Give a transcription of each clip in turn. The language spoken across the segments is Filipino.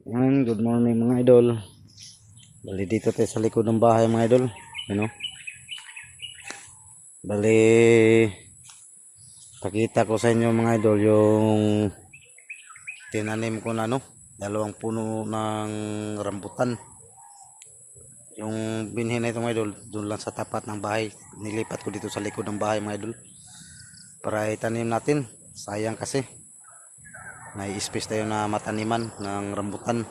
Good morning mga idol. Bali dito tayo sa likod ng bahay mga idol. Ano? Bali pakita ko sa inyo mga idol yung tinanim ko na dalawang puno ng rambutan. Yung binhi na ito mga idol, doon lang sa tapat ng bahay. Nilipat ko dito sa likod ng bahay mga idol. Para itanim natin. Sayang kasi. May space tayo na mataniman ng rambutan.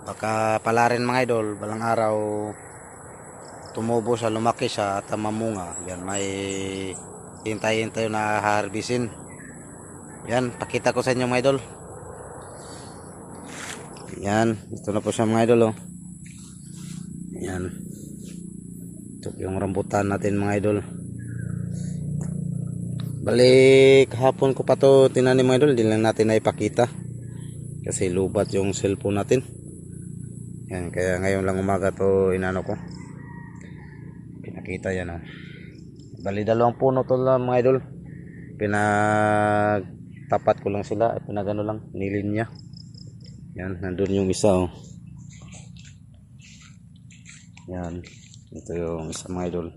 Baka pala rin mga idol, balang araw tumubo siya, lumaki siya at mamunga. Yan, may hintayin tayo na harbisin. Yan, pakita ko sa inyo mga idol. Yan, ito na po siya mga idol oh. Yan. Ito yung rambutan natin mga idol. Balik hapon ko pa to tinanim mga idol, hindi lang natin na ipakita. Kasi lubat yung cellphone natin. Yan, kaya ngayon lang umaga to inano ko. Pinakita yan oh. Bali dalawang puno to lang mga idol. Pinagtapat ko lang sila at pinagano lang nilinya. Yan, nandun yung isa oh. Yan, ito yung isa mga idol.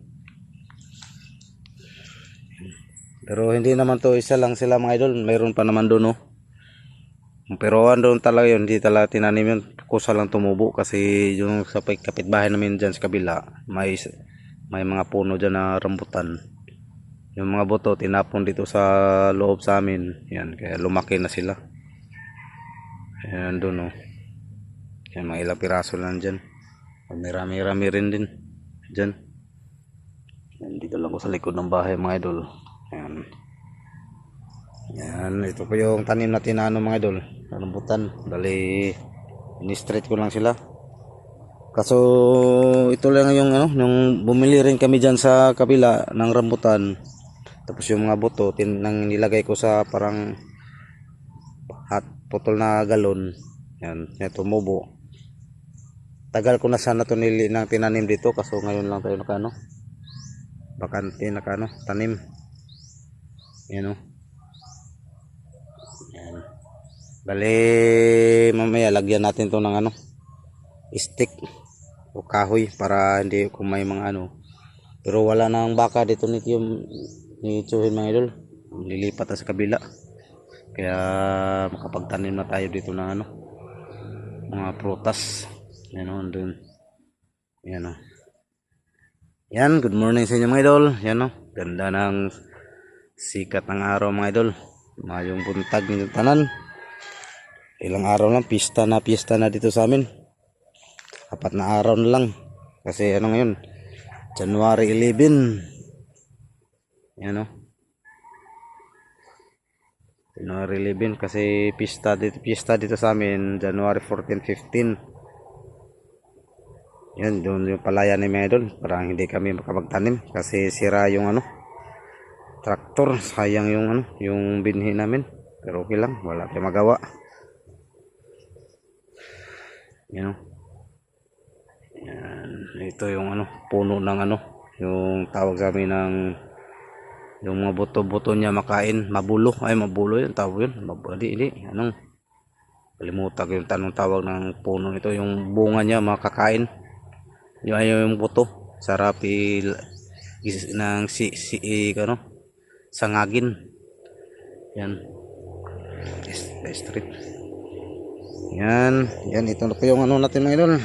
Pero hindi naman to isa lang sila mga idol, mayroon pa naman doon oh. Pero doon talaga yun, hindi talaga tinanim yun, kusa lang tumubo kasi yung sa kapitbahay namin dyan sa kabila, may mga puno dyan na rambutan. Yung mga buto tinapon dito sa loob sa amin, yan, kaya lumaki na sila. Yan doon oh. Yan, mga ilang piraso lang dyan. Marami-rami rin din dyan. Yan, dito lang ko sa likod ng bahay mga idol. Yan. Yan, ito po yung tanim natin na mga idol, rambutan. Dali ini-straight ko lang sila. Kaso ito lang yung yung bumili rin kami diyan sa kabila ng rambutan. Tapos yung mga buto nang nilagay ko sa parang putol na galon. Yan, tumubo. Tagal ko na sana to nang tinanim dito, kaso ngayon lang tayo bakante tanim. Yan oh. Yan. Bale, mamaya lagyan natin to ng stick o kahoy para hindi kumay mga Pero wala nang baka dito ni Tsuhin mga idol. Lilipat na sa kabila. Kaya makapagtanim na tayo dito ng mga prutas. Yan oh, andun. Yan oh. Yan, good morning sa inyo mga idol. Yan oh, ganda ng sikat ng araw mga idol. Mayong buntag ng tanan. Ilang araw lang pista na dito sa amin. 4 na araw na lang. Kasi ngayon, January 11. Yan oh. January 11 kasi pista dito sa amin January 14, 15. Yan, doon yung palayan ni mga idol. Parang hindi kami makapagtanim kasi sira yung traktor, sayang yung yung binhi namin, pero okay lang, wala tayong magawa. Yan. Yan, ito yung puno ng yung tawag sa amin ng yung mga buto-buto niya makain, mabulo yun tawag yun. Hindi kalimutan ko yung tawag ng puno ito, yung bunga niya makakain, yung buto sarap ng sangagin. Yan, street. Yan, ito na po yung natin mga idol.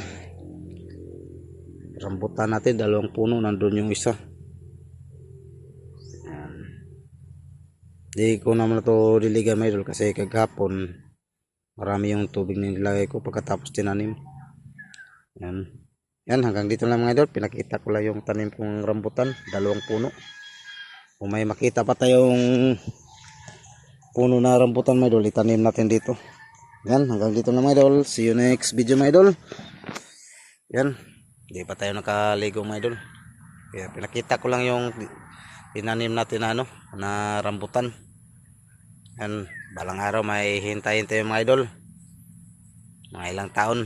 Rambutan natin, dalawang puno, nandun yung isa. Yan. Di ko naman ito diligan mga idol kasi kagapon marami yung tubig na nilagay ko pagkatapos tinanim. Yan. Yan, hanggang dito lang mga idol. Pinakita ko lang yung tanim kong rambutan, dalawang puno. Kung may makita pa tayong puno na rambutan mga idol, itanim natin dito. Yan, hanggang dito na mga idol. See you next video mga idol. Yan, hindi pa tayo nakaligo mga idol. Kaya pinakita ko lang yung tinanim natin na rambutan. Yan, balang araw may hintayin tayo mga idol. Mga ilang taon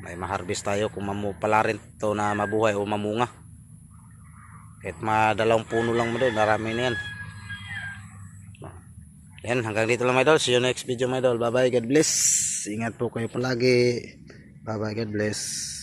may ma-harvest tayo kung pala rin ito na mabuhay o mamunga. Kahit dalawang puno lang mo doon, marami na yan. Yan, hanggang dito lang mga idol. See you next video mga idol. Bye bye, God bless. Ingat po kayo palagi. Bye bye. God bless.